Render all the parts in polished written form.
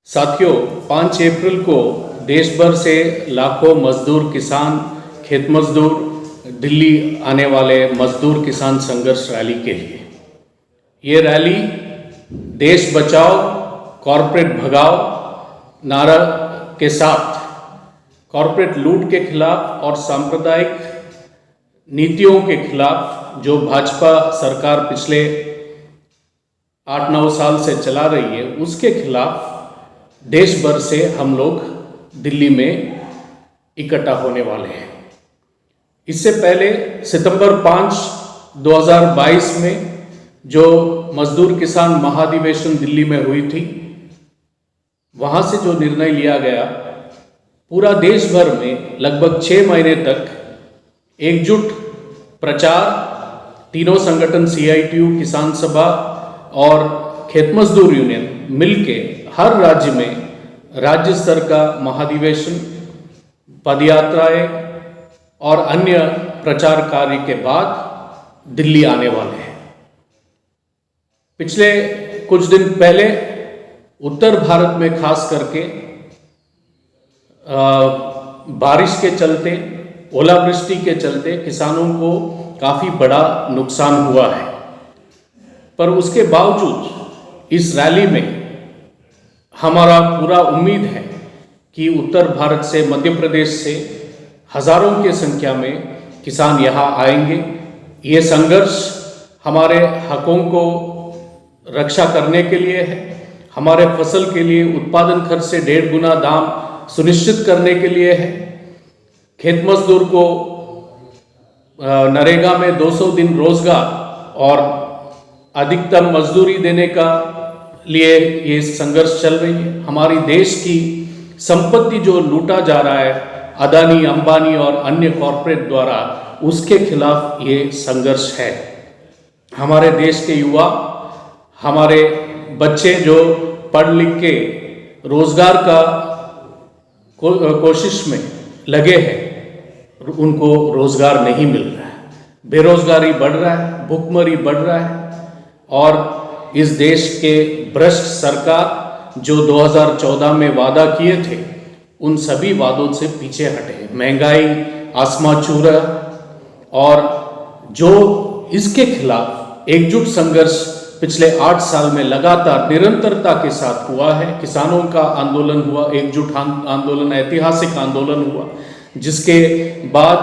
साथियों, 5 अप्रैल को देश भर से लाखों मजदूर किसान, खेत मजदूर दिल्ली आने वाले मजदूर किसान संघर्ष रैली के लिए। ये रैली देश बचाओ कॉरपोरेट भगाओ नारा के साथ कॉरपोरेट लूट के खिलाफ और सांप्रदायिक नीतियों के खिलाफ जो भाजपा सरकार पिछले 8-9 साल से चला रही है, उसके खिलाफ देश भर से हम लोग दिल्ली में इकट्ठा होने वाले हैं। इससे पहले सितंबर 5, 2022 में जो मजदूर किसान महाधिवेशन दिल्ली में हुई थी, वहाँ से जो निर्णय लिया गया, पूरा देश भर में लगभग 6 महीने तक एकजुट प्रचार, तीनों संगठन CITU, किसान सभा और खेत मजदूर यूनियन मिलके हर राज्य में राज्य स्तर का महाधिवेशन, पदयात्राएं और अन्य प्रचार कार्य के बाद दिल्ली आने वाले हैं। पिछले कुछ दिन पहले उत्तर भारत में खास करके बारिश के चलते, ओलावृष्टि के चलते किसानों को काफ़ी बड़ा नुकसान हुआ है, पर उसके बावजूद इस रैली में हमारा पूरा उम्मीद है कि उत्तर भारत से, मध्य प्रदेश से हजारों की संख्या में किसान यहाँ आएंगे। ये संघर्ष हमारे हकों को रक्षा करने के लिए है, हमारे फसल के लिए उत्पादन खर्च से 1.5 गुना दाम सुनिश्चित करने के लिए है, खेत मजदूर को नरेगा में 200 दिन रोजगार और अधिकतम मजदूरी देने का लिए ये संघर्ष चल रही है। हमारी देश की संपत्ति जो लूटा जा रहा है अदानी, अंबानी और अन्य कॉरपोरेट द्वारा, उसके खिलाफ ये संघर्ष है। हमारे देश के युवा, हमारे बच्चे जो पढ़ लिख के रोजगार का कोशिश में लगे हैं, उनको रोजगार नहीं मिल रहा है, बेरोजगारी बढ़ रहा है, भुखमरी बढ़ रहा है और इस देश के भ्रष्ट सरकार जो 2014 में वादा किए थे, उन सभी वादों से पीछे हटे। महंगाई आसमां छू रहा और जो इसके खिलाफ एकजुट संघर्ष पिछले 8 साल में लगातार निरंतरता के साथ हुआ है। किसानों का आंदोलन हुआ, एकजुट आंदोलन, ऐतिहासिक आंदोलन हुआ, जिसके बाद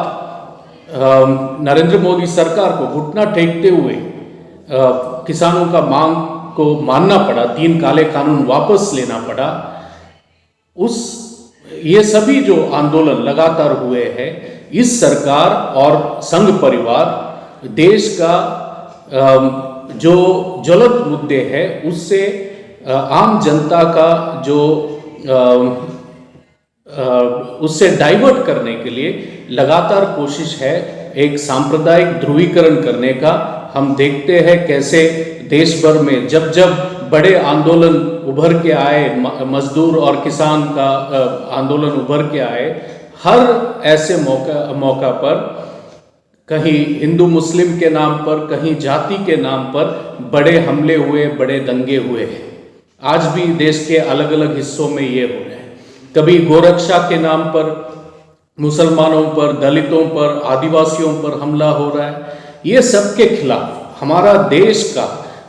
नरेंद्र मोदी सरकार को घुटना टेकते हुए किसानों का मांग को मानना पड़ा, 3 काले कानून वापस लेना पड़ा। ये सभी जो आंदोलन लगातार हुए हैं, इस सरकार और संघ परिवार देश का जो ज्वलंत मुद्दे हैं, उससे आम जनता का जो उससे डाइवर्ट करने के लिए लगातार कोशिश है एक सांप्रदायिक ध्रुवीकरण करने का। हम देखते हैं कैसे देश भर में जब जब बड़े आंदोलन उभर के आए, मजदूर और किसान का आंदोलन उभर के आए, हर ऐसे मौका पर कहीं हिंदू मुस्लिम के नाम पर, कहीं जाति के नाम पर बड़े हमले हुए, बड़े दंगे हुए हैं। आज भी देश के अलग अलग हिस्सों में ये हो रहे हैं। कभी गोरक्षा के नाम पर मुसलमानों पर, दलितों पर, आदिवासियों पर हमला हो रहा है। ये सब के खिलाफ हमारा देश का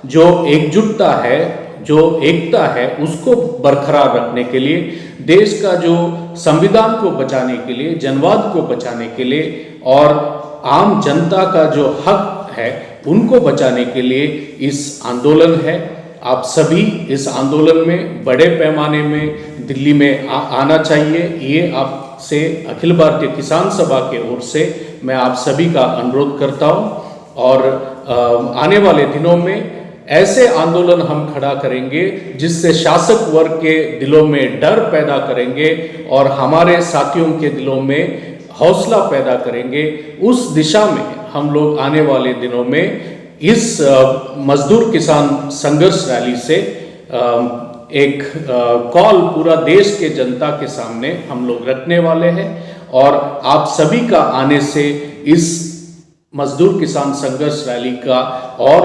जो एकजुटता है, जो एकता है, उसको बरकरार रखने के लिए, देश का जो संविधान को बचाने के लिए, जनवाद को बचाने के लिए और आम जनता का जो हक है उनको बचाने के लिए इस आंदोलन है। आप सभी इस आंदोलन में बड़े पैमाने में दिल्ली में आना चाहिए। ये आपसे अखिल भारतीय किसान सभा के ओर से मैं आप सभी का अनुरोध करता हूँ और आने वाले दिनों में ऐसे आंदोलन हम खड़ा करेंगे जिससे शासक वर्ग के दिलों में डर पैदा करेंगे और हमारे साथियों के दिलों में हौसला पैदा करेंगे। उस दिशा में हम लोग आने वाले दिनों में इस मजदूर किसान संघर्ष रैली से एक कॉल पूरा देश के जनता के सामने हम लोग रखने वाले हैं और आप सभी का आने से इस मजदूर किसान संघर्ष रैली का और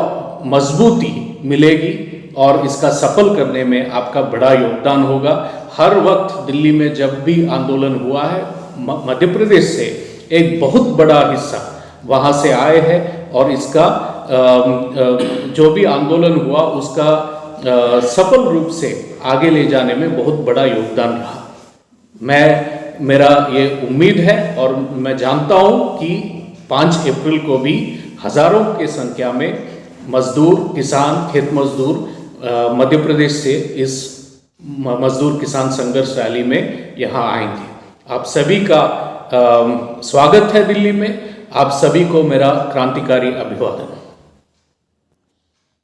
मजबूती मिलेगी और इसका सफल करने में आपका बड़ा योगदान होगा। हर वक्त दिल्ली में जब भी आंदोलन हुआ है, मध्य प्रदेश से एक बहुत बड़ा हिस्सा वहाँ से आए हैं और इसका जो भी आंदोलन हुआ उसका सफल रूप से आगे ले जाने में बहुत बड़ा योगदान रहा। मेरा ये उम्मीद है और मैं जानता हूँ कि 5 अप्रैल को भी हजारों की संख्या में मजदूर, किसान, खेत मजदूर मध्य प्रदेश से इस मजदूर किसान संघर्ष रैली में यहाँ आएंगे। आप सभी का स्वागत है दिल्ली में। आप सभी को मेरा क्रांतिकारी अभिवादन।